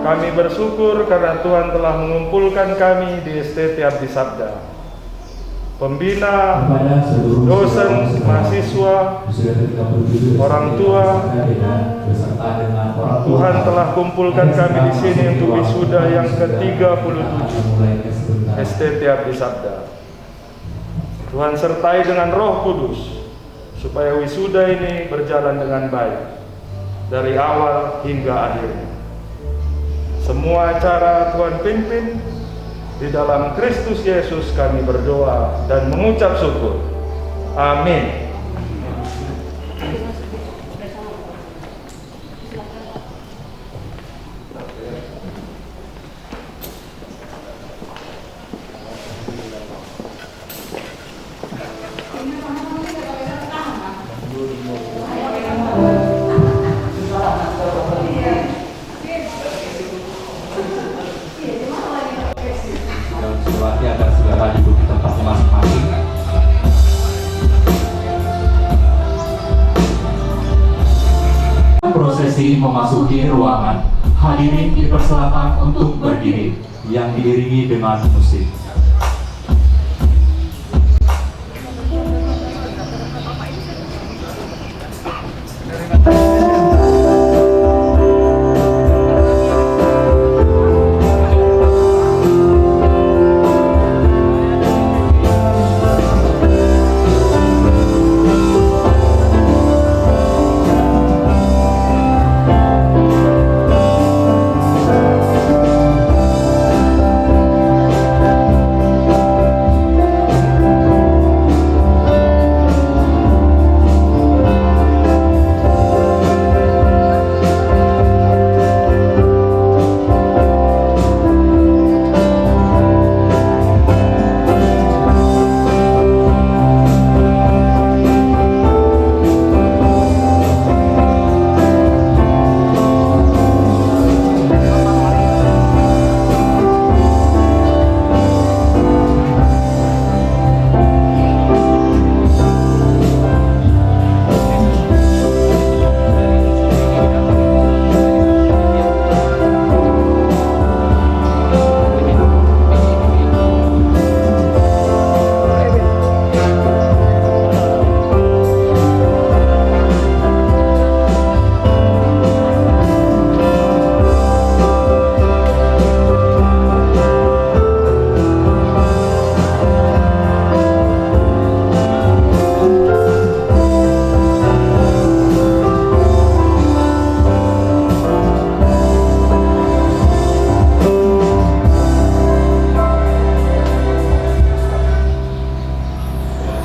Kami bersyukur karena Tuhan telah mengumpulkan kami di STT Abdi Sabda. Pembina, dosen, mahasiswa, orang tua, Tuhan telah kumpulkan kami di sini untuk wisuda yang ke-37 STT Abdi Sabda. Tuhan sertai dengan Roh Kudus supaya wisuda ini berjalan dengan baik dari awal hingga akhirnya. Semua acara Tuhan pimpin. Di dalam Kristus Yesus kami berdoa dan mengucap syukur. Amin. Prosesi memasuki ruangan, hadirin dipersilakan untuk berdiri yang diiringi dengan musik.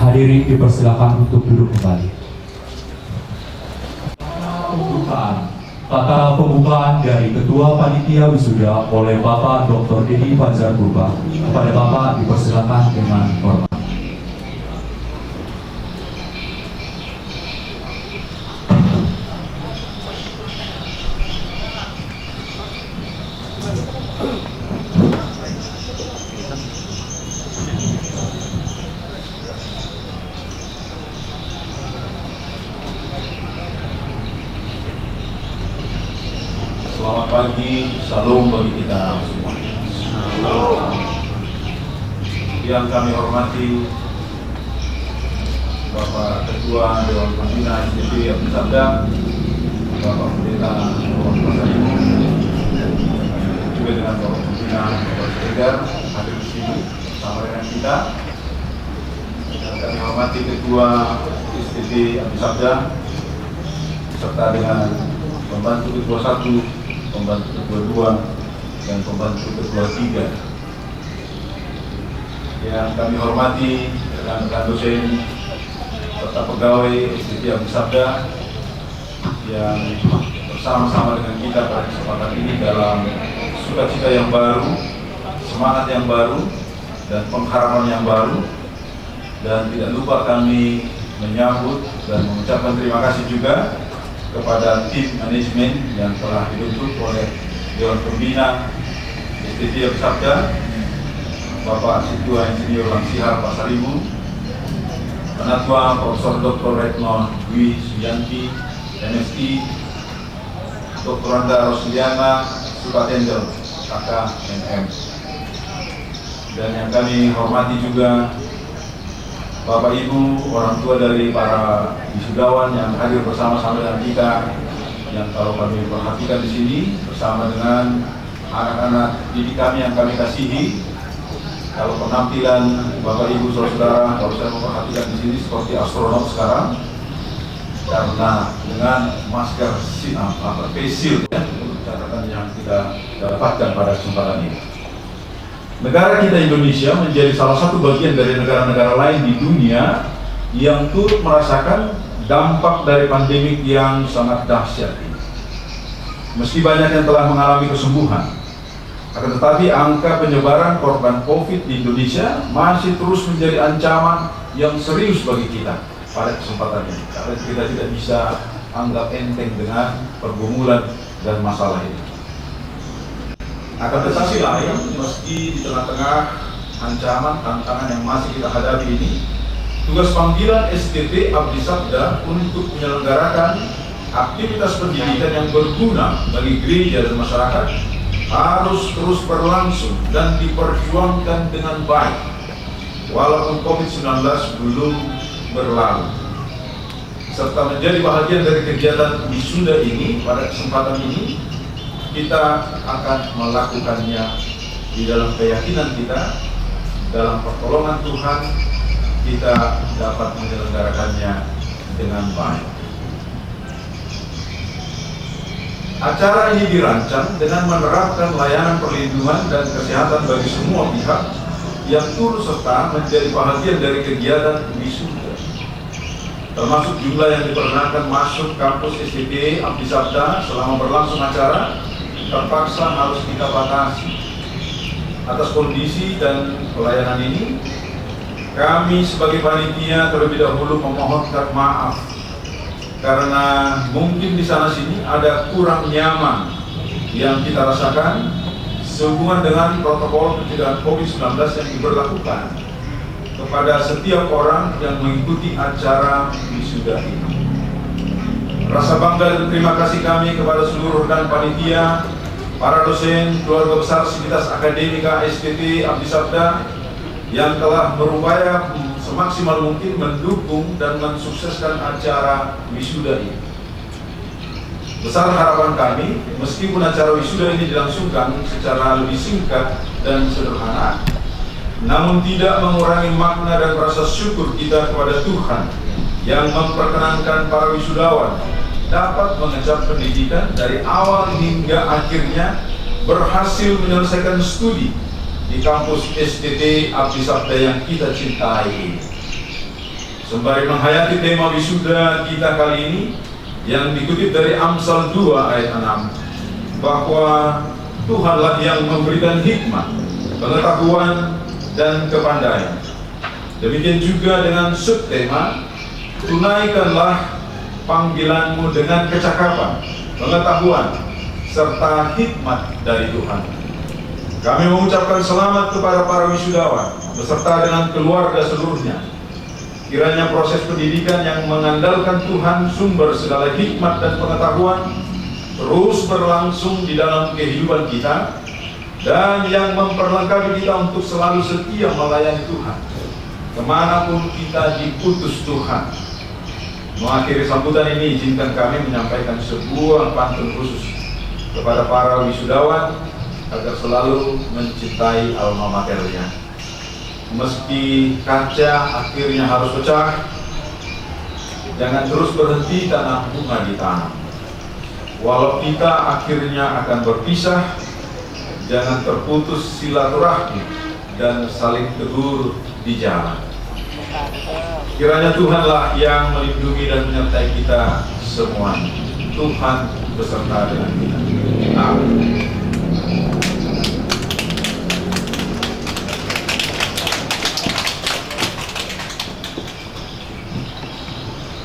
Hadirin dipersilakan untuk duduk kembali. Kata pembukaan dari Ketua Panitia Wisuda oleh Bapak Dr. Dedi Fajar Purba. Kepada Bapak dipersilakan dengan hormat. Selamat pagi, salam bagi kita semua. Yang kami hormati Bapak Ketua Dewan Pembina STT Abdi Sabda, Bapak Pendeta Dewan Pasaribu, juga dengan Bapak Pembina Bapak Segar hadir di sini bersama dengan kita. Yang kami hormati Ketua STT Abdi Sabda, serta dengan pembantu ketua 1, pembantu ketua 2, dan pembantu ketua 3. Yang kami hormati rekan-rekan dosen serta pegawai STT Abdi Sabda yang bersama-sama dengan kita pada kesempatan ini dalam sukacita yang baru, semangat yang baru, dan pengharapan yang baru. Dan tidak lupa kami menyambut dan mengucapkan terima kasih juga kepada tim manajemen yang telah dibentuk oleh Dewan Pembina STT Abdi Sabda, Bapak Ketua Insinyur Langsihar Pasaribu, Penatua Profesor Dr. Retno Dwi Suyanti, MSI, Dr. Anda Rosliana Supatendel, kakak MM. Dan yang kami hormati juga Bapak Ibu, orang tua dari para wisudawan yang hadir bersama-sama dengan kita, yang kalau kami perhatikan di sini bersama dengan anak-anak didik kami yang kami kasihi. Kalau penampilan Bapak Ibu saudara-saudara, kalau saya memperhatikan di sini seperti astronot sekarang, karena dengan masker face shield, catatan yang kita dapatkan pada kesempatan ini. Negara kita Indonesia menjadi salah satu bagian dari negara-negara lain di dunia yang turut merasakan dampak dari pandemik yang sangat dahsyat ini. Meski banyak yang telah mengalami kesembuhan, akan tetapi angka penyebaran korban COVID di Indonesia masih terus menjadi ancaman yang serius bagi kita pada kesempatan ini, karena kita tidak bisa anggap enteng dengan pergumulan dan masalah ini. Akan tetapi lain, meski di tengah-tengah ancaman tantangan yang masih kita hadapi ini, tugas panggilan STT Abdi Sabda untuk menyelenggarakan aktivitas pendidikan yang berguna bagi gereja dan masyarakat harus terus berlangsung dan diperjuangkan dengan baik, walaupun COVID-19 belum berlalu, serta menjadi bahagian dari kegiatan wisuda ini. Pada kesempatan ini kita akan melakukannya di dalam keyakinan kita, dalam pertolongan Tuhan kita dapat menyelenggarakannya dengan baik. Acara ini dirancang dengan menerapkan layanan perlindungan dan kesehatan bagi semua pihak yang turut serta menjadi bahagian dari kegiatan wisuda, termasuk jumlah yang diperkenankan masuk kampus STT Abdi Sabda selama berlangsung acara terpaksa harus kita batasi. Atas kondisi dan pelayanan ini, kami sebagai panitia terlebih dahulu memohonkan maaf karena mungkin di sana sini ada kurang nyaman yang kita rasakan sehubungan dengan protokol pencegahan COVID-19 yang diberlakukan kepada setiap orang yang mengikuti acara wisuda ini. Rasa bangga dan terima kasih kami kepada seluruh rekan panitia, para dosen, keluarga besar Sivitas Akademika STT Abdi Sabda yang telah berupaya semaksimal mungkin mendukung dan mensukseskan acara wisuda ini. Besar harapan kami, meskipun acara wisuda ini dilangsungkan secara lebih singkat dan sederhana, namun tidak mengurangi makna dan rasa syukur kita kepada Tuhan yang memperkenankan para wisudawan dapat mengejar pendidikan dari awal hingga akhirnya berhasil menyelesaikan studi di kampus STT Abdi Sabda yang kita cintai. Sembari menghayati tema wisuda kita kali ini yang dikutip dari Amsal 2 ayat 6, bahwa Tuhanlah yang memberikan hikmat, pengetahuan, dan kepandaian. Demikian juga dengan subtema, tunaikanlah panggilanmu dengan kecakapan, pengetahuan, serta hikmat dari Tuhan. Kami mengucapkan selamat kepada para wisudawan beserta dengan keluarga seluruhnya. Kiranya proses pendidikan yang mengandalkan Tuhan sumber segala hikmat dan pengetahuan terus berlangsung di dalam kehidupan kita dan yang memperlengkapi kita untuk selalu setia melayani Tuhan kemanapun kita diutus Tuhan. Mengakhiri sambutan ini, izinkan kami menyampaikan sebuah pantun khusus kepada para wisudawan agar selalu mencintai alma maternya. Meski kaca akhirnya harus pecah, jangan terus berhenti tanam bunga ditanam. Walau kita akhirnya akan berpisah, jangan terputus silaturahmi dan saling tegur di jalan. Kiranya Tuhanlah yang melindungi dan menyertai kita semuanya. Tuhan beserta dengan kita. Amin.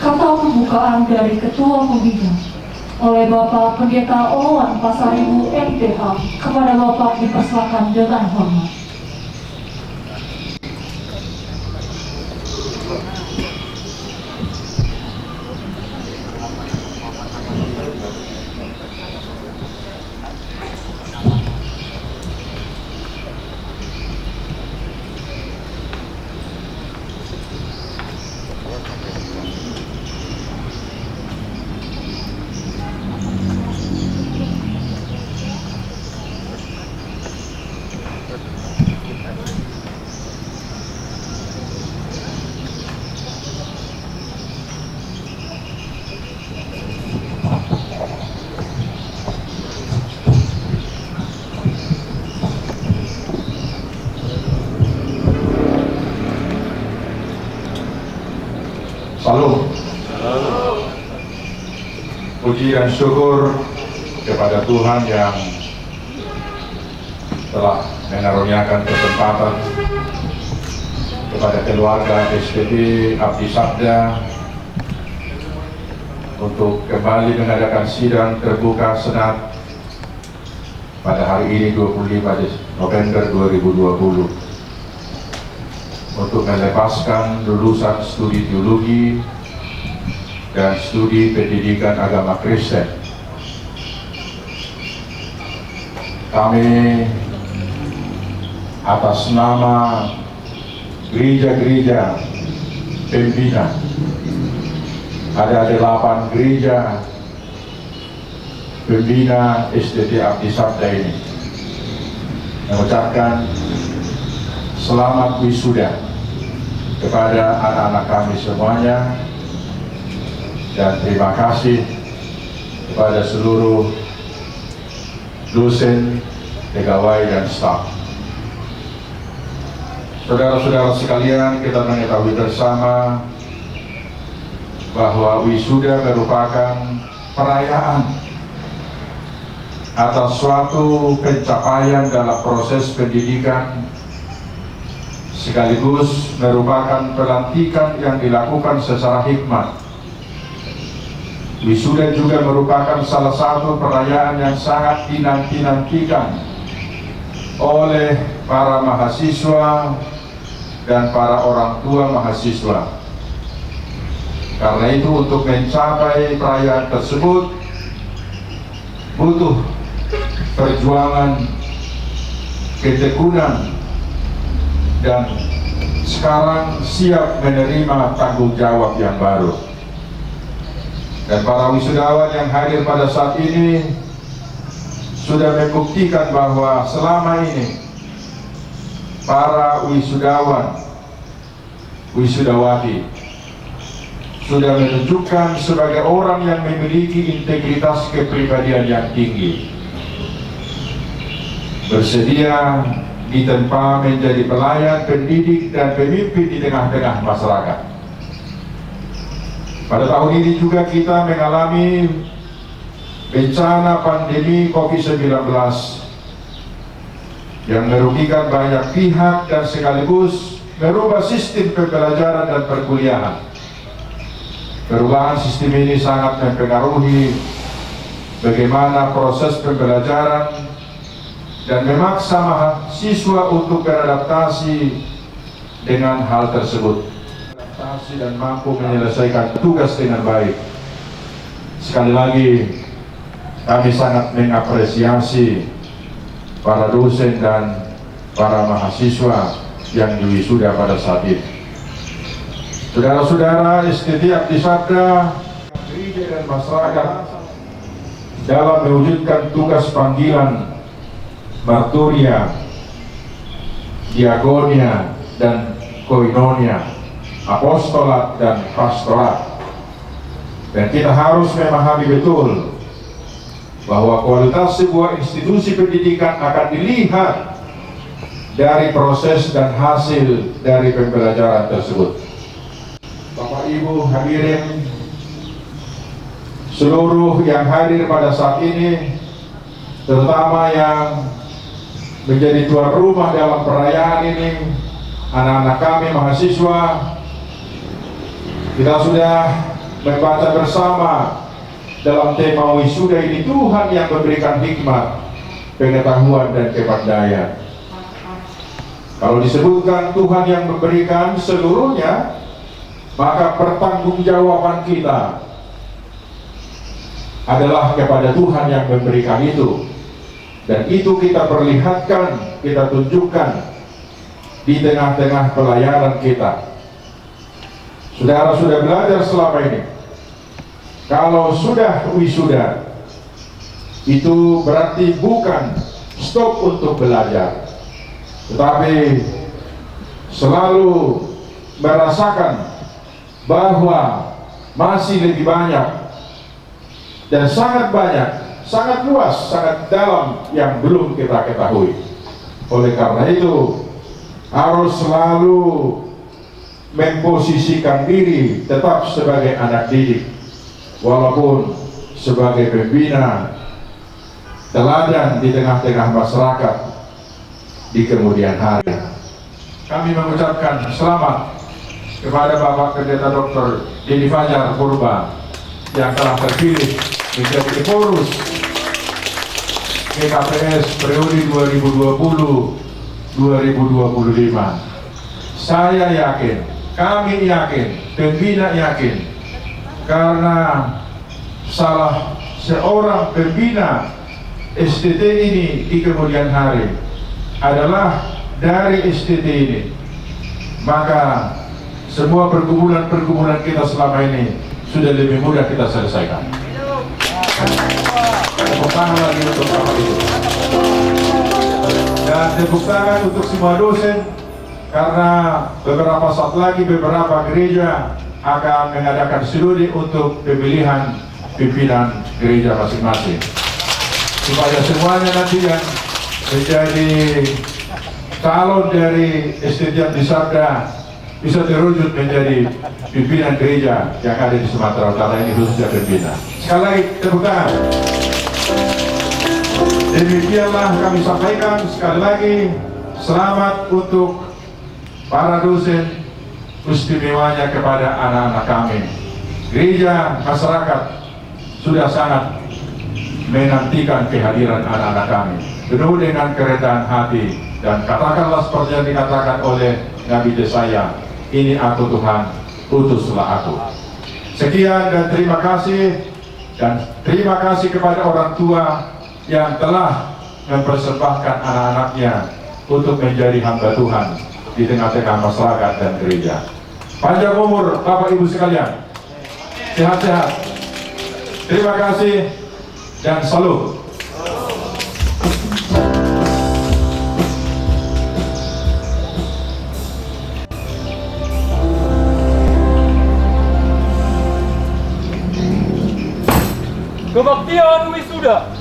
Kata pembukaan dari Ketua Pembina oleh Bapak Pendeta Oloan Pasaribu MTH kepada Bapak dipersilakan dengan hormat. puji dan syukur kepada Tuhan yang telah mengaruniakan kesempatan kepada keluarga STT Abdi Sabda untuk kembali mengadakan sidang terbuka Senat pada hari ini 25 November 2020 untuk melepaskan lulusan studi teologi dan studi pendidikan agama Kristen. Kami atas nama gereja-gereja pembina, ada 8 gereja pembina STT Abdi Sabda ini, mengucapkan selamat wisuda kepada anak-anak kami semuanya, dan terima kasih kepada seluruh dosen, pegawai, dan staf. Saudara-saudara sekalian, kita mengetahui bersama bahwa wisuda merupakan perayaan atas suatu pencapaian dalam proses pendidikan, sekaligus merupakan pelantikan yang dilakukan secara hikmat. Wisuda juga merupakan salah satu perayaan yang sangat dinanti-nantikan oleh para mahasiswa dan para orang tua mahasiswa. Karena itu, untuk mencapai perayaan tersebut butuh perjuangan, ketekunan, dan sekarang siap menerima tanggung jawab yang baru. Dan para wisudawan yang hadir pada saat ini sudah membuktikan bahwa selama ini para wisudawan, wisudawati sudah menunjukkan sebagai orang yang memiliki integritas kepribadian yang tinggi, bersedia ditempa menjadi pelayan, pendidik, dan pemimpin di tengah-tengah masyarakat. Pada tahun ini juga kita mengalami bencana pandemi COVID-19 yang merugikan banyak pihak dan sekaligus merubah sistem pembelajaran dan perkuliahan. Perubahan sistem ini sangat mempengaruhi bagaimana proses pembelajaran dan memaksa mahasiswa untuk beradaptasi dengan hal tersebut, dan mampu menyelesaikan tugas dengan baik. Sekali lagi, kami sangat mengapresiasi para dosen dan para mahasiswa yang diwisuda pada saat ini. Saudara-saudara, STT Abdi Sabda, gereja dan masyarakat dalam mewujudkan tugas panggilan marturia, diakonia, dan koinonia, apostolat, dan pastorat. Dan kita harus memahami betul bahwa kualitas sebuah institusi pendidikan akan dilihat dari proses dan hasil dari pembelajaran tersebut. Bapak Ibu hadirin, seluruh yang hadir pada saat ini, terutama yang menjadi tuan rumah dalam perayaan ini, anak-anak kami mahasiswa, kita sudah membaca bersama dalam tema wisuda ini, Tuhan yang memberikan hikmat, pengetahuan, dan kepandaian. Kalau disebutkan Tuhan yang memberikan seluruhnya, maka pertanggungjawaban kita adalah kepada Tuhan yang memberikan itu. Dan itu kita perlihatkan, kita tunjukkan di tengah-tengah pelayanan kita. Saudara sudah belajar selama ini, kalau sudah wisuda, itu berarti bukan stop untuk belajar, tetapi selalu merasakan bahwa masih lebih banyak dan sangat banyak, sangat luas, sangat dalam yang belum kita ketahui. Oleh karena itu, harus selalu memposisikan diri tetap sebagai anak didik, walaupun sebagai pembina teladan di tengah-tengah masyarakat di kemudian hari. Kami mengucapkan selamat kepada Bapak Pendeta Dr. Dedi Fajar Purba yang telah terpilih menjadi pengurus GKPS periode 2020-2025. Saya yakin, kami yakin, pembina yakin, karena salah seorang pembina STT ini di kemudian hari adalah dari STT ini, maka semua pergumulan kita selama ini sudah lebih mudah kita selesaikan. Tepuk tangan lagi untuk Bapak itu. Dan tepuk tangan untuk semua dosen, karena beberapa saat lagi beberapa gereja akan mengadakan studi untuk pemilihan pimpinan gereja masing-masing, supaya semuanya nanti yang menjadi calon dari STT Abdi Sabda bisa terwujud menjadi pimpinan gereja yang ada di Sumatera Utara ini, khususnya pimpinan. Sekali lagi tepuk tangan. Demikianlah kami sampaikan sekali lagi, selamat untuk para dosen, istimewanya kepada anak-anak kami. Gereja, masyarakat sudah sangat menantikan kehadiran anak-anak kami, penuh dengan keredahan hati, dan katakanlah seperti yang dikatakan oleh Nabi Yesaya, ini aku Tuhan, utuslah aku. Sekian dan terima kasih, dan terima kasih kepada orang tua yang telah mempersembahkan anak-anaknya untuk menjadi hamba Tuhan di tengah-tengah masyarakat dan gereja. Panjang umur Bapak Ibu sekalian, sehat-sehat. Terima kasih dan salut. Kebaktian wisuda.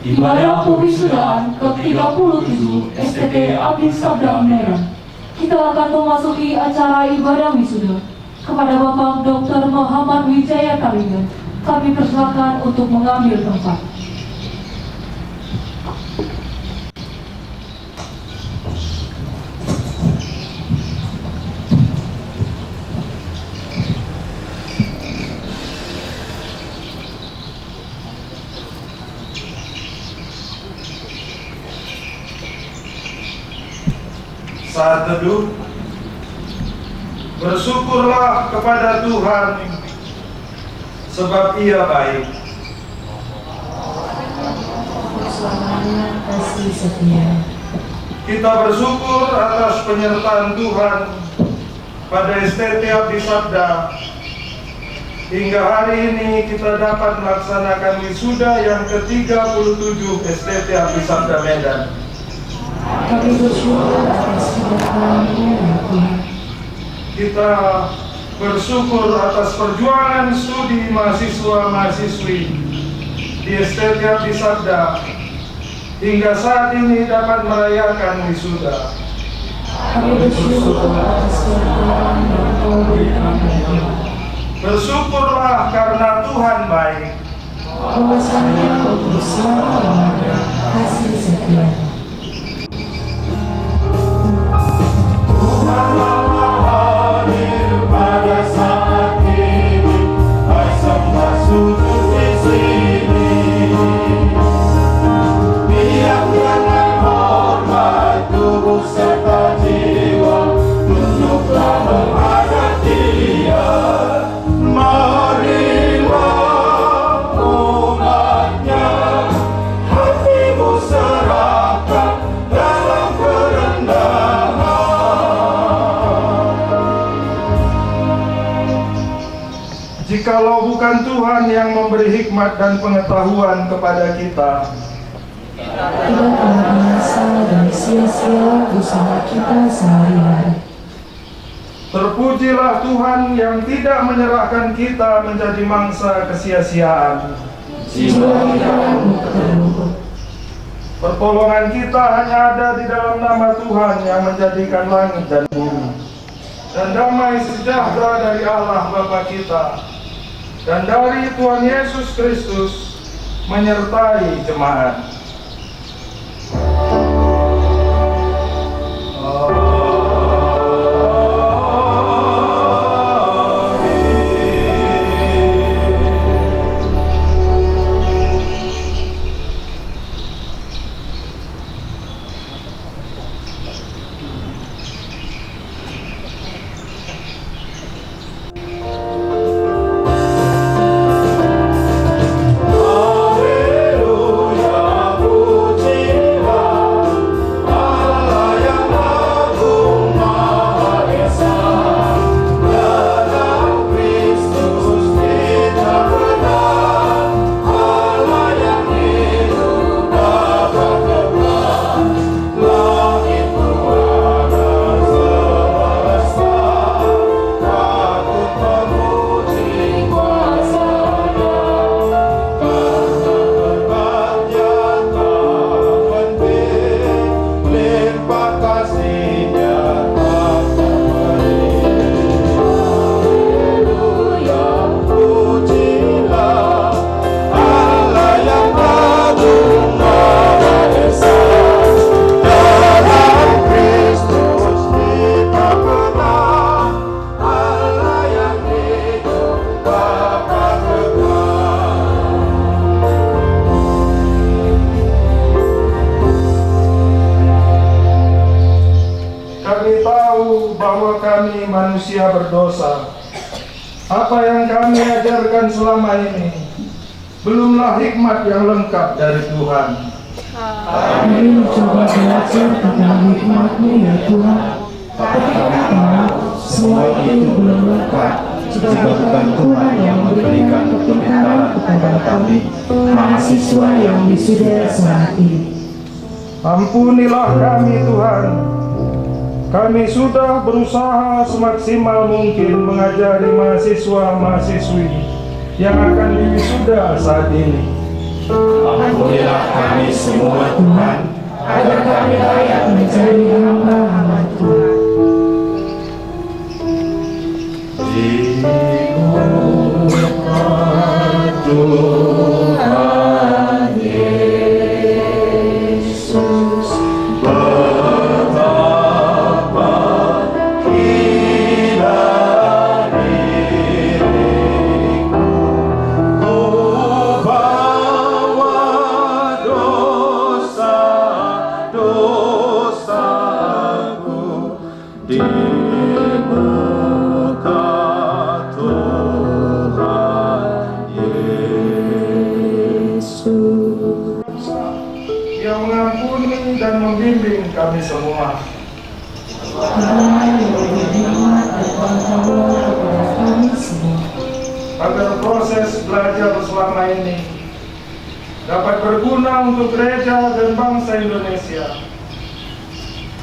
Ibadah pewisudan ke-37 STT Abdi Sabda Medan. Kita akan memasuki acara ibadah wisuda. Kepada Bapak Dr. Muhammad Wijaya Kaligan, kami persilakan untuk mengambil tempat. Saat teduh, bersyukurlah kepada Tuhan sebab Ia baik. Selama kasih setia. Kita bersyukur atas penyertaan Tuhan pada STT Abdi Sabda. Hingga hari ini kita dapat melaksanakan wisuda yang ke-37 STT Abdi Sabda Medan. Kami bersyukur atas keberkahan-Mu ya Tuhan. Kita bersyukur atas perjuangan studi mahasiswa-mahasiswi di STT Abdi Sabda hingga saat ini dapat merayakan wisuda. Kami bersyukur atas keberkahan yang Kau berikan ya Tuhan. Bersyukurlah karena Tuhan baik. Bahwasanya untuk selama-lamanya kasih setia. Jikalau bukan Tuhan yang memberi hikmat dan pengetahuan kepada kita, Tidak akan binasa dan sia-sia usaha kita sehari-hari. terpujilah Tuhan yang tidak menyerahkan kita menjadi mangsa kesia-siaan. Jiwa kita terluka. Pertolongan kita hanya ada di dalam nama Tuhan yang menjadikan langit dan bumi. Dan damai sejahtera dari Allah Bapa kita dan dari Tuhan Yesus Kristus menyertai jemaat. Kami manusia berdosa. Apa yang kami ajarkan selama ini belumlah hikmat yang lengkap dari Tuhan. Kami mencoba belajar tentang hikmat-Mu ya Tuhan. Tetapi semua itu belum lengkap jika bukan Tuhan yang memberikan kepintaran kepada kami, mahasiswa yang wisuda saat ini. Ampunilah kami Tuhan. Kami sudah berusaha semaksimal mungkin mengajari mahasiswa-mahasiswi yang akan diwisuda saat ini. Ampunilah kami semua Tuhan, agar kami layak menjadi hamba-hamba Tuhan. Tuhan Yesus, betapa hina diriku, ku bawa dosa-dosaku di muka Tuhan Yesus. Yang mengampuni dan membimbing kami semua. Agar proses belajar selama ini dapat berguna untuk gereja dan bangsa Indonesia.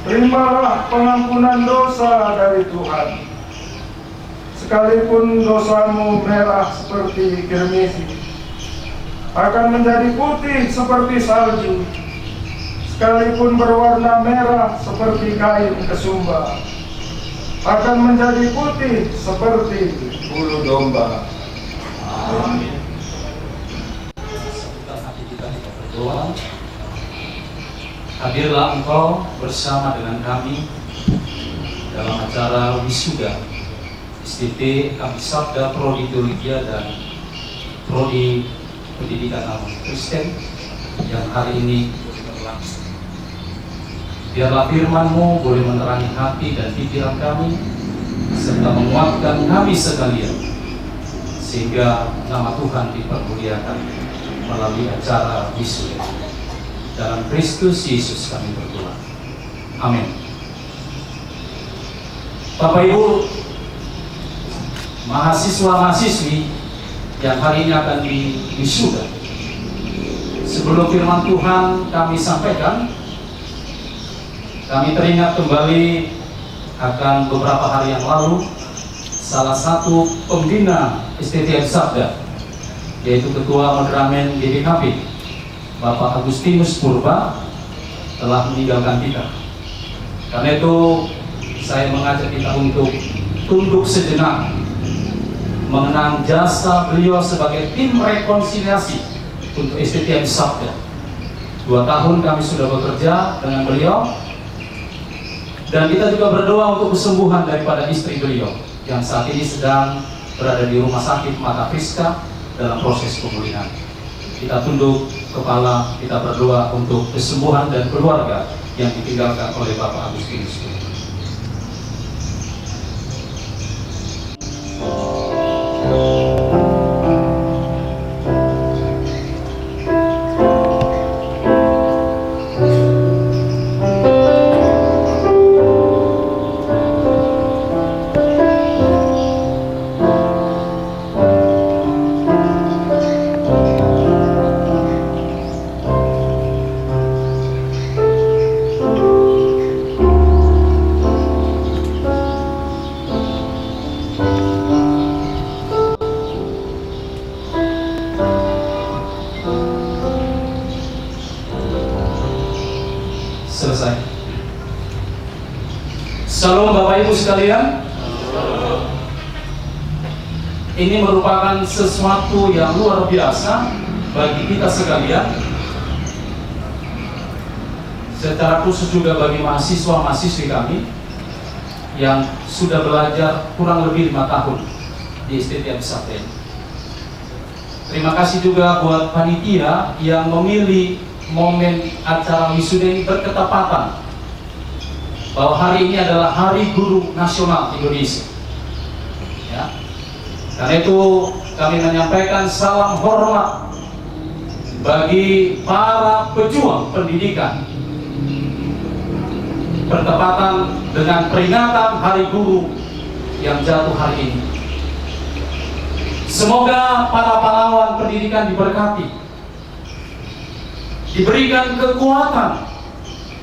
Terimalah pengampunan dosa dari Tuhan. Sekalipun dosamu merah seperti kirmisi, akan menjadi putih seperti salju. Sekalipun berwarna merah seperti kain kesumba, akan menjadi putih seperti bulu domba. Amin. Hati kita berdoa. Hadirlah Engkau bersama dengan kami dalam acara wisuda STT Abisabda Prodi Teologia dan Prodi Pendidikan Agama Kristen yang hari ini berlangsung. Biarlah firman-Mu boleh menerangi hati dan pikiran kami serta menguatkan kami sekalian, sehingga nama Tuhan dipermuliakan melalui acara wisuda. Dalam Kristus Yesus kami berdoa. Amin. Bapak Ibu, mahasiswa-mahasiswi yang hari ini akan diwisuda, sebelum firman Tuhan kami sampaikan, kami teringat kembali akan beberapa hari yang lalu salah satu pembina STT Abisabda, yaitu Ketua Madramen GBKP, Bapak Agustinus Purba, telah meninggalkan kita. Karena itu saya mengajak kita untuk tunduk sejenak mengenang jasa beliau sebagai tim rekonsiliasi untuk STT Abdi Sabda. 2 tahun kami sudah bekerja dengan beliau, dan kita juga berdoa untuk kesembuhan daripada istri beliau yang saat ini sedang berada di rumah sakit Mata Friska dalam proses pemulihan. Kita tunduk kepala, kita berdoa untuk kesembuhan dan keluarga yang ditinggalkan oleh Bapak Agustinus. Selesai. Salam Bapak Ibu sekalian. Ini merupakan sesuatu yang luar biasa bagi kita sekalian, secara khusus juga bagi mahasiswa-mahasiswi kami yang sudah belajar kurang lebih 5 tahun di STT Abdi Sabda. Terima kasih juga buat panitia yang memilih momen acara wisuda ini berketepatan bahwa hari ini adalah Hari Guru Nasional Indonesia. Ya. Karena itu kami menyampaikan salam hormat bagi para pejuang pendidikan bertepatan dengan peringatan Hari Guru yang jatuh hari ini. Semoga para pahlawan pendidikan diberkati, diberikan kekuatan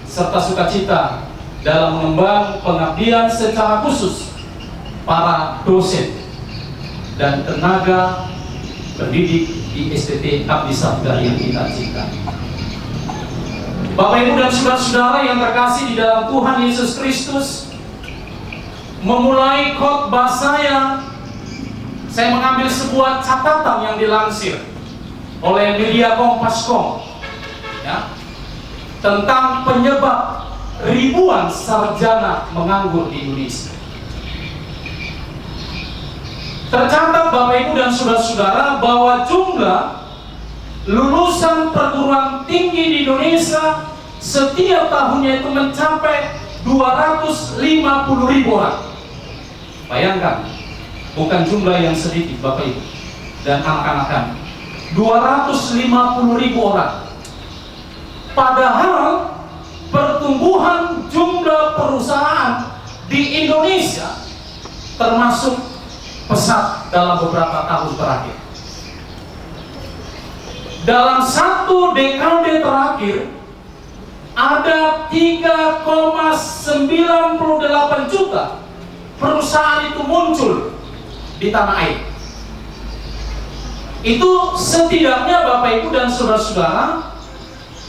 serta sukacita dalam mengemban pengabdian secara khusus para dosen dan tenaga pendidik di STT Abdi Sabda yang kita cintai. Bapak Ibu dan saudara-saudara yang terkasih di dalam Tuhan Yesus Kristus, memulai khotbah saya mengambil sebuah catatan yang dilansir oleh media Kompas.com, ya, tentang penyebab ribuan sarjana menganggur di Indonesia. Tercatat Bapak Ibu dan saudara-saudara bahwa jumlah lulusan perguruan tinggi di Indonesia setiap tahunnya itu mencapai 250.000 orang. Bayangkan, bukan jumlah yang sedikit Bapak Ibu dan anak-anak kami, 250.000 orang. Padahal pertumbuhan jumlah perusahaan di Indonesia termasuk pesat dalam beberapa tahun terakhir. Dalam 1 dekade terakhir ada 3,98 juta perusahaan itu muncul di tanah air. Itu setidaknya Bapak Ibu dan saudara-saudara,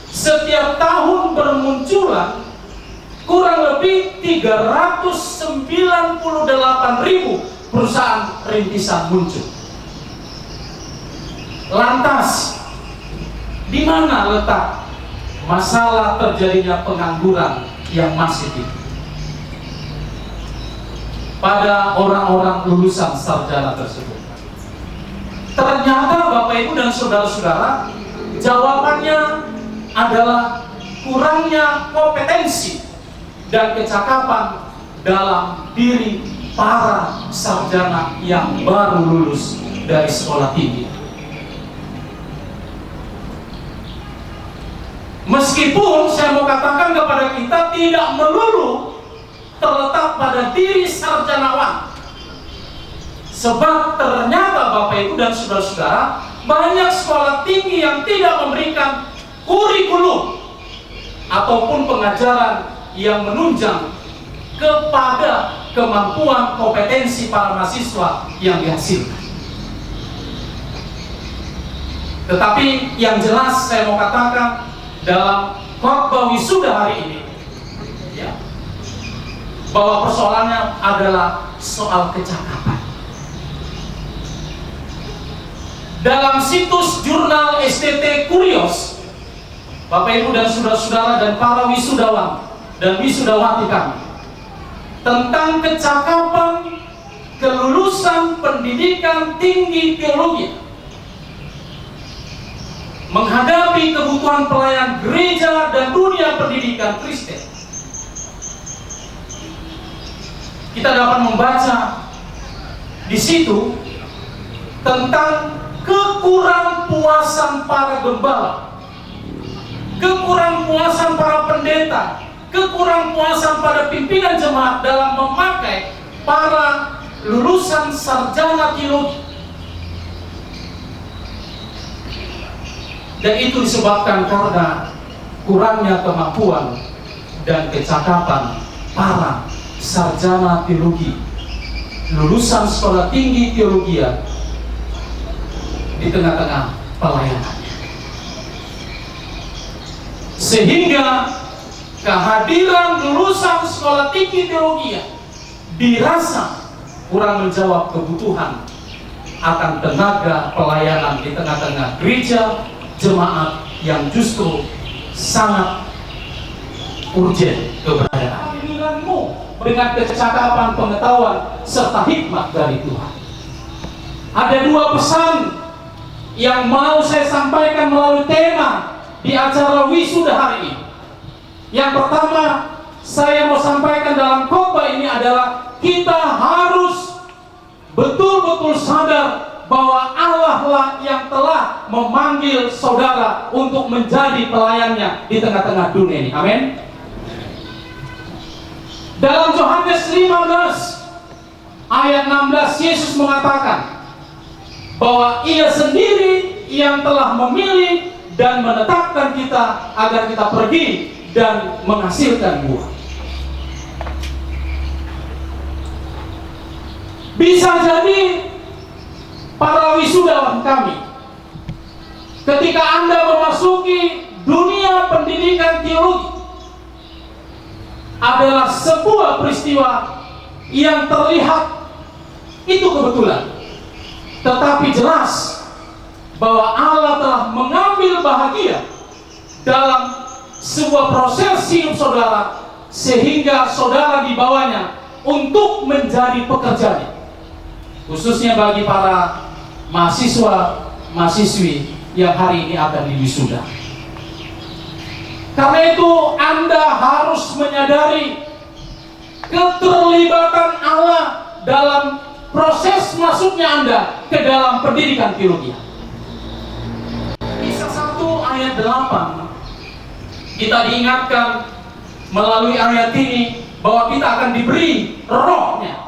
setiap tahun bermunculan kurang lebih 398.000 perusahaan rintisan muncul. Lantas, di mana letak masalah terjadinya pengangguran yang masif itu? Pada orang-orang lulusan sarjana tersebut. Ternyata Bapak Ibu dan saudara-saudara, jawabannya adalah kurangnya kompetensi dan kecakapan dalam diri para sarjana yang baru lulus dari sekolah tinggi. Meskipun saya mau katakan kepada kita, tidak melulu terletak pada diri sarjanawan. Sebab ternyata Bapak Ibu dan saudara-saudara, banyak sekolah tinggi yang tidak memberikan kurikulum ataupun pengajaran yang menunjang kepada kemampuan kompetensi para mahasiswa yang dihasilkan. Tetapi yang jelas saya mau katakan dalam khotbah wisuda hari ini, ya, bahwa persoalannya adalah soal kecakapan. dalam situs jurnal STT Kurios, Bapak Ibu dan saudara-saudara dan para wisudawan dan wisudawati kami, tentang kecakapan kelulusan pendidikan tinggi teologi menghadapi kebutuhan pelayan gereja dan dunia pendidikan Kristen. Kita dapat membaca di situ tentang kekurang puasan para gembala, kekurang puasan para pendeta, kekurang puasan pada pimpinan jemaat dalam memakai para lulusan sarjana teologi. Dan itu disebabkan karena kurangnya kemampuan dan kecakapan para sarjana teologi, lulusan sekolah tinggi teologi di tengah-tengah pelayanannya, sehingga kehadiran lulusan sekolah tinggi teologi dirasa kurang menjawab kebutuhan akan tenaga pelayanan di tengah-tengah gereja jemaat yang justru sangat urgen keberadaan. Panggilanmu dengan kecakapan pengetahuan serta hikmat dari Tuhan. Ada dua pesan yang mau saya sampaikan melalui tema di acara wisuda hari ini. Yang pertama, saya mau sampaikan dalam khotbah ini adalah kita harus betul-betul sadar bahwa Allah lah yang telah memanggil saudara untuk menjadi pelayannya di tengah-tengah dunia ini. Amin. Dalam Yohanes 15 ayat 16, Yesus mengatakan bahwa Ia sendiri yang telah memilih dan menetapkan kita agar kita pergi dan menghasilkan buah. Bisa jadi para wisudawan kami, ketika Anda memasuki dunia pendidikan teologi, adalah sebuah peristiwa yang terlihat itu kebetulan, tetapi jelas bahwa Allah telah mengambil bahagia dalam sebuah proses hidup saudara, sehingga saudara dibawanya untuk menjadi pekerjanya, khususnya bagi para mahasiswa mahasiswi yang hari ini akan diwisuda. Karena itu Anda harus menyadari keterlibatan Allah dalam proses masuknya Anda ke dalam pendidikan teologi. Kisah 1 ayat 8 kita diingatkan melalui ayat ini bahwa kita akan diberi rohnya.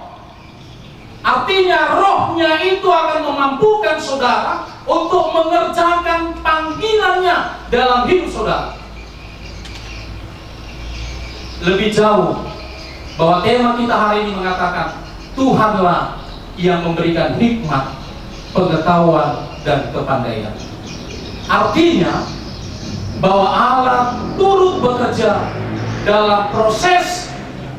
Artinya rohnya itu akan memampukan saudara untuk mengerjakan panggilannya dalam hidup saudara. Lebih jauh, bahwa tema kita hari ini mengatakan Tuhanlah yang memberikan hikmat, pengetahuan, dan kepandaian. Artinya bahwa Allah turut bekerja dalam proses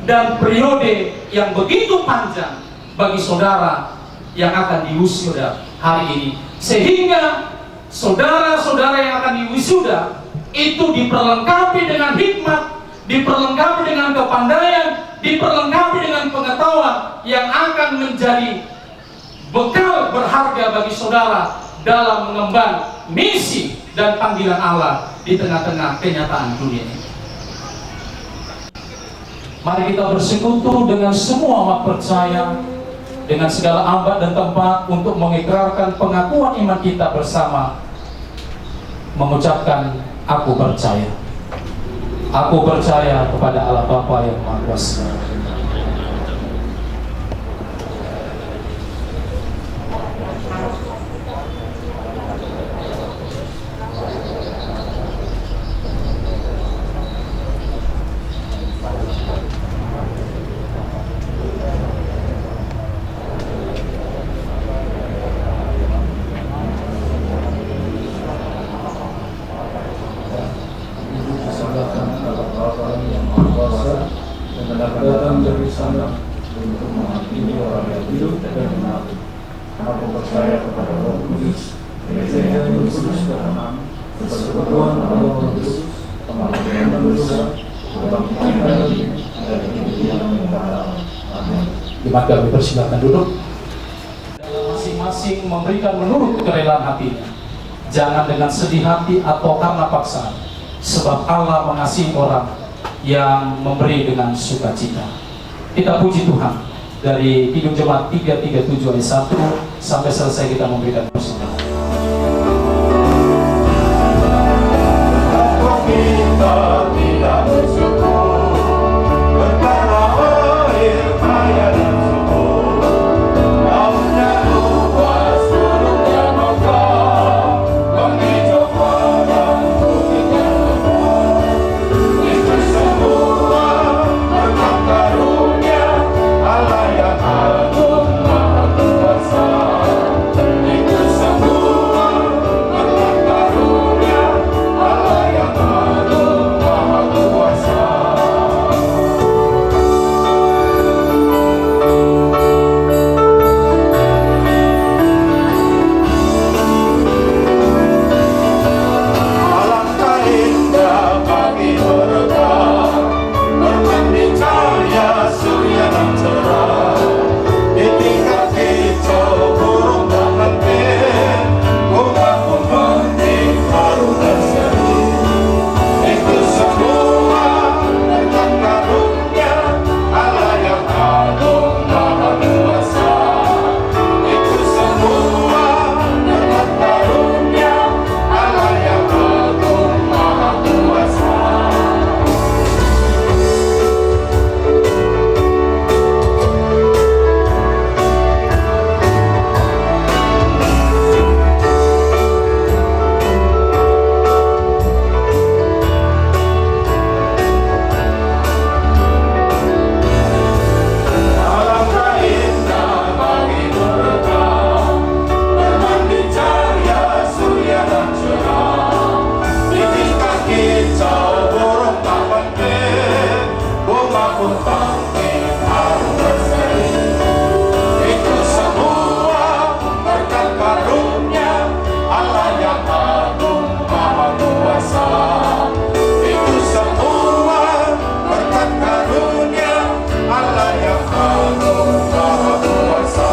dan periode yang begitu panjang bagi saudara yang akan diwisuda hari ini, sehingga saudara-saudara yang akan diwisuda itu diperlengkapi dengan hikmat, diperlengkapi dengan kepandaian, diperlengkapi dengan pengetahuan yang akan menjadi bekal berharga bagi saudara dalam mengemban misi dan panggilan Allah di tengah-tengah kenyataan dunia ini. Mari kita bersekutu dengan semua umat percaya, dengan segala abad dan tempat untuk mengikrarkan pengakuan iman kita bersama, mengucapkan aku percaya. Aku percaya kepada Allah Bapa yang Maha Kuasa. Datang dari sana untuk menghakimi orang yang hidup dan mati. Aku percaya kepada Roh Kudus gereja yang kudus dalam persekutuan Roh Kudus, pengampunan dosa, kebangkitan dari kehidupan yang kekal. Amin. Jemaat kami persilakan duduk. Masing-masing memberikan menurut kerelaan hatinya, jangan dengan sedih hati atau karena paksaan, sebab Allah mengasihi orang yang memberi dengan sukacita. Kita puji Tuhan. Dari Kidung Jemaat 337 ayat 1 sampai selesai kita memberikan musik. Kita tidak bersyukur perkara air kaya dan subur, lautnya luas, gunungnya megah, menghijau padang bukit yang lebat. Itu semua berkat karunia Allah yang agung maha kuasa. Itu semua berkat karunia Allah yang agung maha kuasa. Alangkah indah pagi mereka, bermandi cahaya surya dan cerah. Di tingkat hijau burung berhenti, bunga pun penting harum dan seri. Itu semua berkat karunia Allah yang agung maha kuasa. Itu semua berkat karunia Allah yang agung maha kuasa. Alangkah indah pagi mereka, bermandi cahaya surya dan cerah. Di tingkat hijau burung tak penting, bunga pun bangkit harum berseri. Itu semua berkat karunia Allah yang agung maha kuasa. Itu semua berkat karunia Allah yang agung maha kuasa.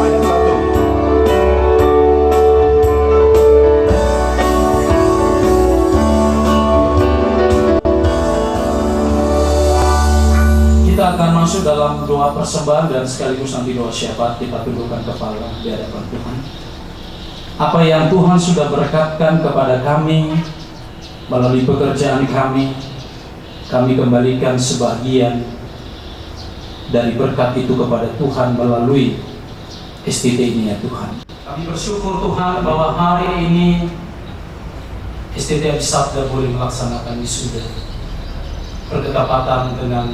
Ayat 1. Kita akan masuk dalam doa persembahan dan sekaligus nanti doa syafaat. Kita tundukkan kepala di hadapan Tuhan. Apa yang Tuhan sudah berkatkan kepada kami melalui pekerjaan kami kembalikan sebagian dari berkat itu kepada Tuhan melalui STT ini ya Tuhan. Kami bersyukur Tuhan bahwa hari ini STT Abisabda boleh melaksanakan wisuda bertepatan dengan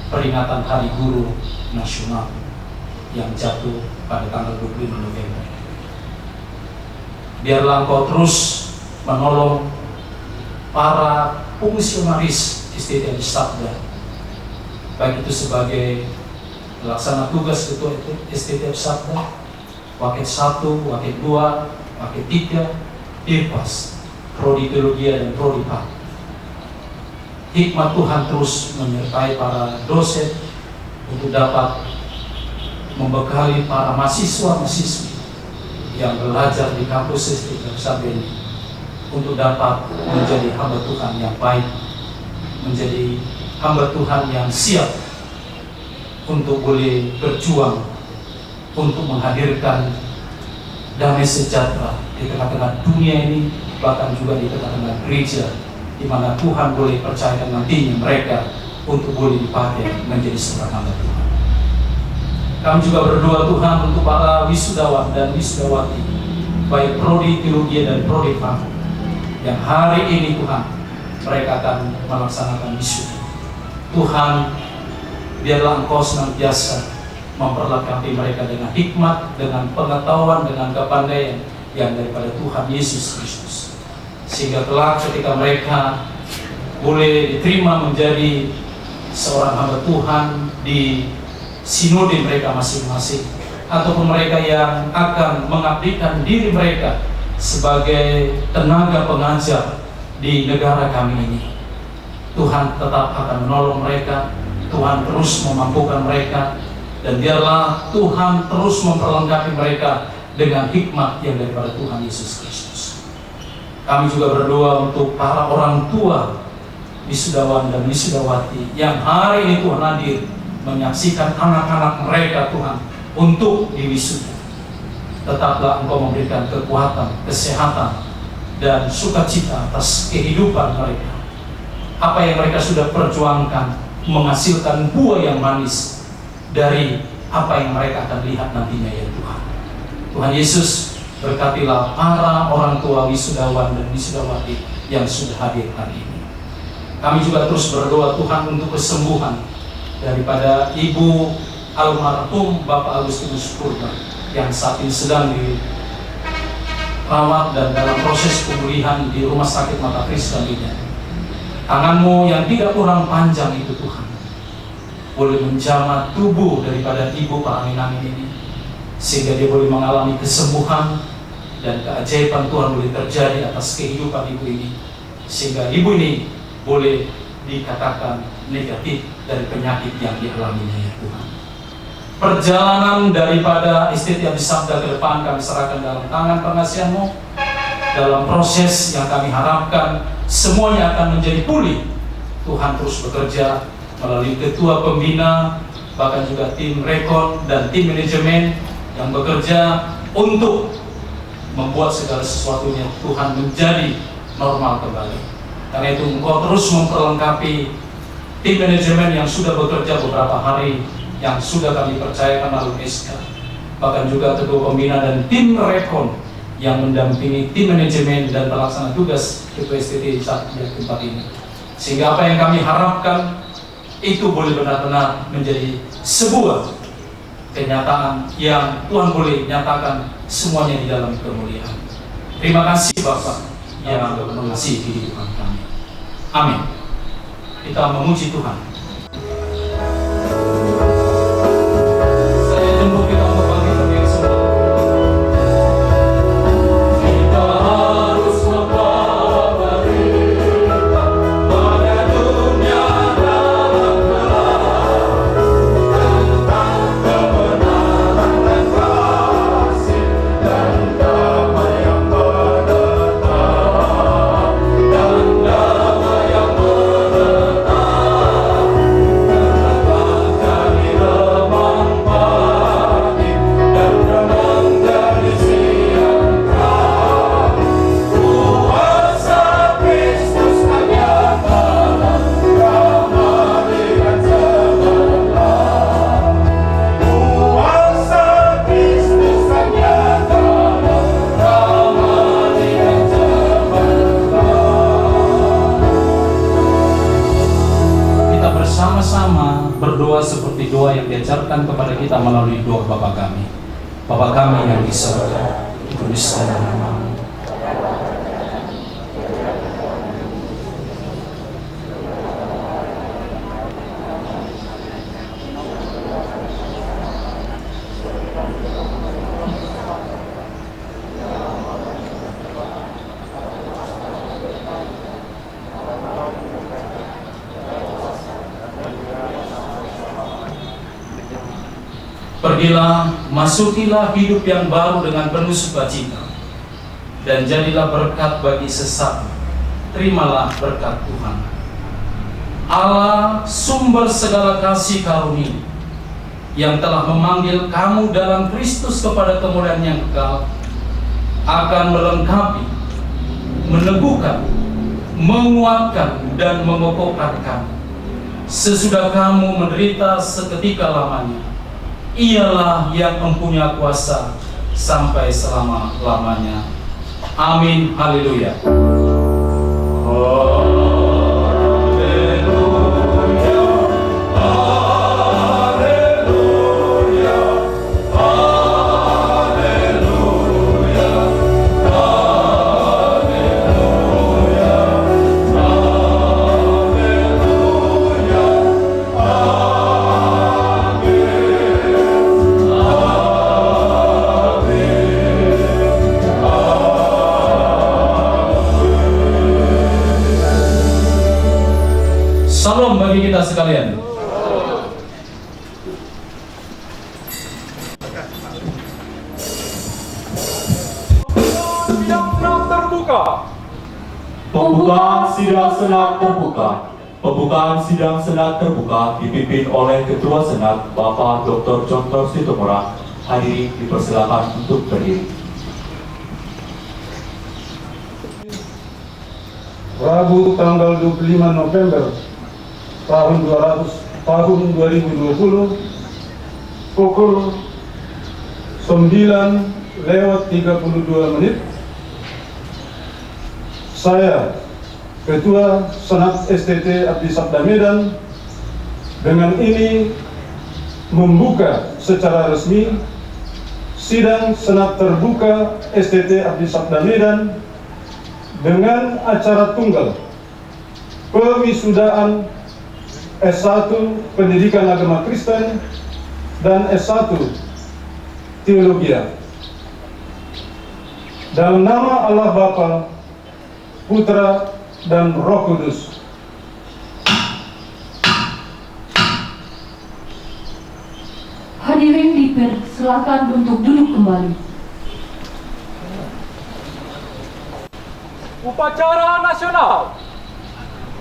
peringatan Hari Guru Nasional yang jatuh pada tanggal 25 November. Biarlah Engkau terus menolong para fungsionaris STT Abisabda, baik itu sebagai pelaksana tugas ketua STT Abisabda, Wakil 1, Wakil 2, Wakil 3, Dirpas, Prodi Teologi dan Prodi Pak. Hikmat Tuhan terus menyertai para dosen untuk dapat membekali para mahasiswa-mahasiswi yang belajar di kampus STT Abisabda ini untuk dapat menjadi hamba Tuhan yang baik, menjadi hamba Tuhan yang siap untuk boleh berjuang untuk menghadirkan damai sejahtera di tengah-tengah dunia ini, bahkan juga di tengah-tengah gereja, di mana Tuhan boleh percayakan nantinya mereka untuk boleh dipakai menjadi seorang hamba Tuhan. Kami juga berdoa Tuhan untuk para wisudawan dan wisudawati, baik prodi teologi dan prodi fak, yang hari ini Tuhan mereka akan melaksanakan wisuda. Tuhan, biarlah Engkau senantiasa memperlengkapi mereka dengan hikmat, dengan pengetahuan, dengan kepandaian yang daripada Tuhan Yesus Kristus. Sehingga kelak ketika mereka boleh diterima menjadi seorang hamba Tuhan di sinode mereka masing-masing, ataupun mereka yang akan mengabdikan diri mereka sebagai tenaga pengajar di negara kami ini, Tuhan tetap akan menolong mereka, Tuhan terus memampukan mereka, dan biarlah Tuhan terus memperlengkapi mereka dengan hikmat yang daripada Tuhan Yesus Kristus. Kami juga berdoa untuk para orang tua wisudawan dan wisudawati yang hari ini Tuhan hadir menyaksikan anak-anak mereka Tuhan untuk diwisuda. Tetaplah Engkau memberikan kekuatan, kesehatan, dan sukacita atas kehidupan mereka. Apa yang mereka sudah perjuangkan menghasilkan buah yang manis dari apa yang mereka akan lihat nantinya, ya Tuhan. Tuhan Yesus, berkatilah para orang tua wisudawan dan wisudawati yang sudah hadir hari ini. Kami juga terus berdoa Tuhan untuk kesembuhan daripada Ibu almarhum Bapak Agustinus Purba yang saat ini sedang dirawat dan dalam proses pemulihan di Rumah Sakit Mata Kristen ini. Tangan-Mu yang tidak kurang panjang itu Tuhan boleh menjamah tubuh daripada Ibu Parangin ini, sehingga dia boleh mengalami kesembuhan dan keajaiban Tuhan boleh terjadi atas kehidupan Ibu ini, sehingga Ibu ini boleh dikatakan negatif dari penyakit yang dialaminya, ya Tuhan. Perjalanan daripada STT Abisabda ke depan kami serahkan dalam tangan pengasihan-Mu. Dalam proses yang kami harapkan semuanya akan menjadi pulih, Tuhan terus bekerja melalui ketua pembina, bahkan juga tim rekon dan tim manajemen yang bekerja untuk membuat segala sesuatunya Tuhan menjadi normal kembali. Karena itu Engkau terus memperlengkapi tim manajemen yang sudah bekerja beberapa hari, yang sudah kami percayakan melalui SK, bahkan juga ketua pembina dan tim rekon yang mendampingi tim manajemen dan pelaksana tugas ketua STT saat di tempat ini, sehingga apa yang kami harapkan itu boleh benar-benar menjadi sebuah kenyataan yang Tuhan boleh nyatakan semuanya di dalam kemuliaan. Terima kasih Bapak yang mengasihi kehidupan kami. Amin. Kita memuji Tuhan. Saya jemput kita untuk bangkit berdiri semua. Kita harus membawa berita pada dunia dalam gelap tentang kebenaran dan kasih dan damai yang menetap, dan damai yang menetap dari remang pagi dan remang dari siang hari. Kuasa Kristus hanya dalam ramai dan cemerlang. Kuasa Kristus hanya dalam ramai dan cemerlang. Kita bersama-sama berdoa seperti doa yang diajarkan kepada kita melalui doa Bapa kami. Bapa kami yang di surga, dikuduskanlah namamu. Pergilah, masukilah hidup yang baru dengan penuh sukacita, dan jadilah berkat bagi sesat. Terimalah berkat Tuhan. Allah, sumber segala kasih karunia, yang telah memanggil kamu dalam Kristus kepada kemuliaan yang kekal, akan melengkapi, meneguhkan, menguatkan, dan mengokohkan kamu sesudah kamu menderita seketika lamanya. Ialah yang mempunyai kuasa sampai selama-lamanya. Amin. Haleluya. Haleluya. Haleluya. Shalom bagi kita sekalian. Pembukaan sidang senat terbuka. Pembukaan sidang senat terbuka dipimpin oleh Ketua Senat Bapak Dr. Contor Sitomorang. Hadirin dipersilakan untuk berdiri. Rabu tanggal 25 November tahun 2020 pukul 9:32 saya Ketua Senat STT Abdi Sabda Medan dengan ini membuka secara resmi sidang Senat terbuka STT Abdi Sabda Medan dengan acara tunggal pewisudaan S1 Pendidikan Agama Kristen dan S1 Teologi. Dalam nama Allah Bapa, Putra, dan Roh Kudus. Hadirin dipersilakan untuk duduk kembali. Upacara nasional.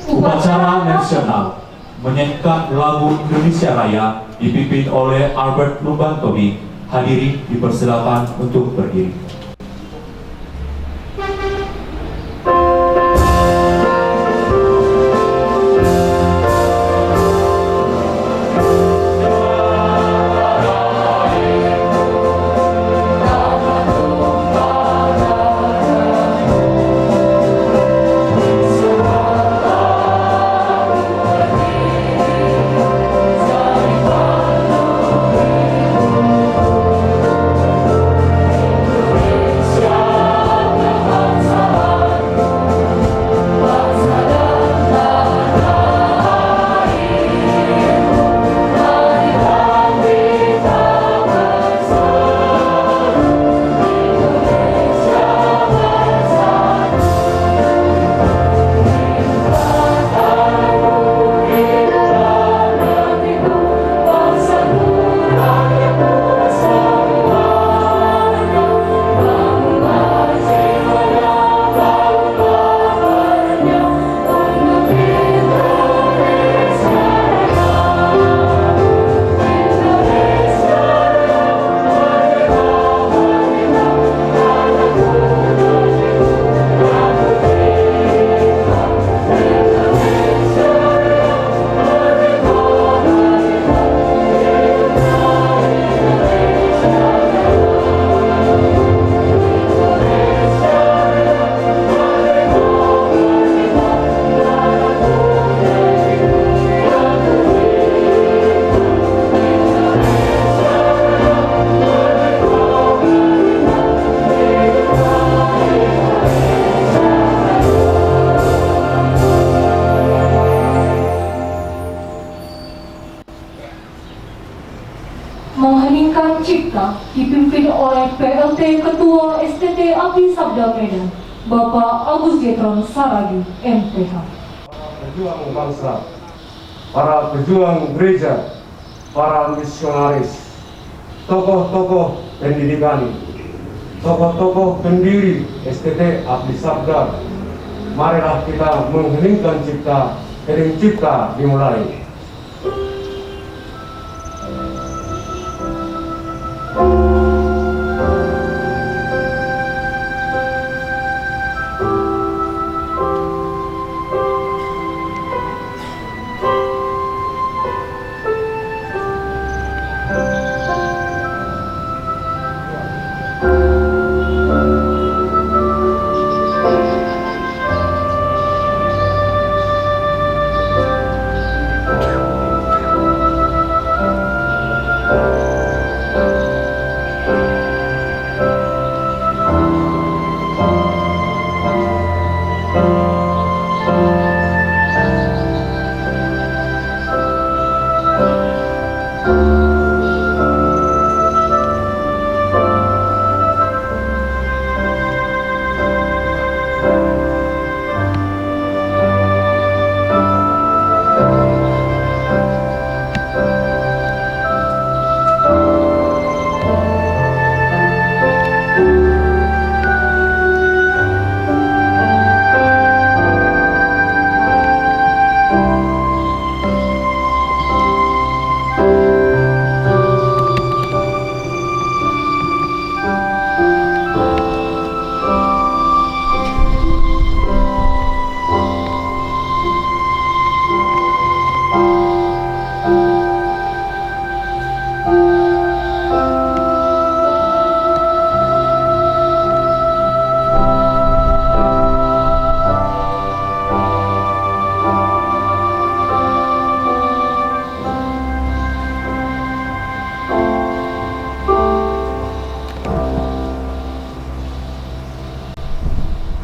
Upacara nasional menyanyikan lagu Indonesia Raya dipimpin oleh Albert Lumbantobi. Hadirin dipersilakan untuk berdiri. Mengheningkan cipta dipimpin oleh PLT Ketua STT Abdi Sabda Medan, Bapak Agus Jetron Saragi, MPH. Pejuang bangsa, para pejuang gereja, para misionaris, tokoh-tokoh pendidikan, tokoh-tokoh pendiri STT Abdi Sabda, marilah kita mengheningkan cipta, hening cipta dimulai.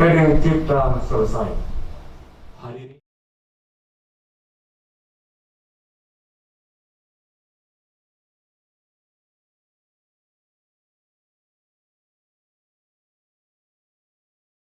hearing kita selesai. Hadirin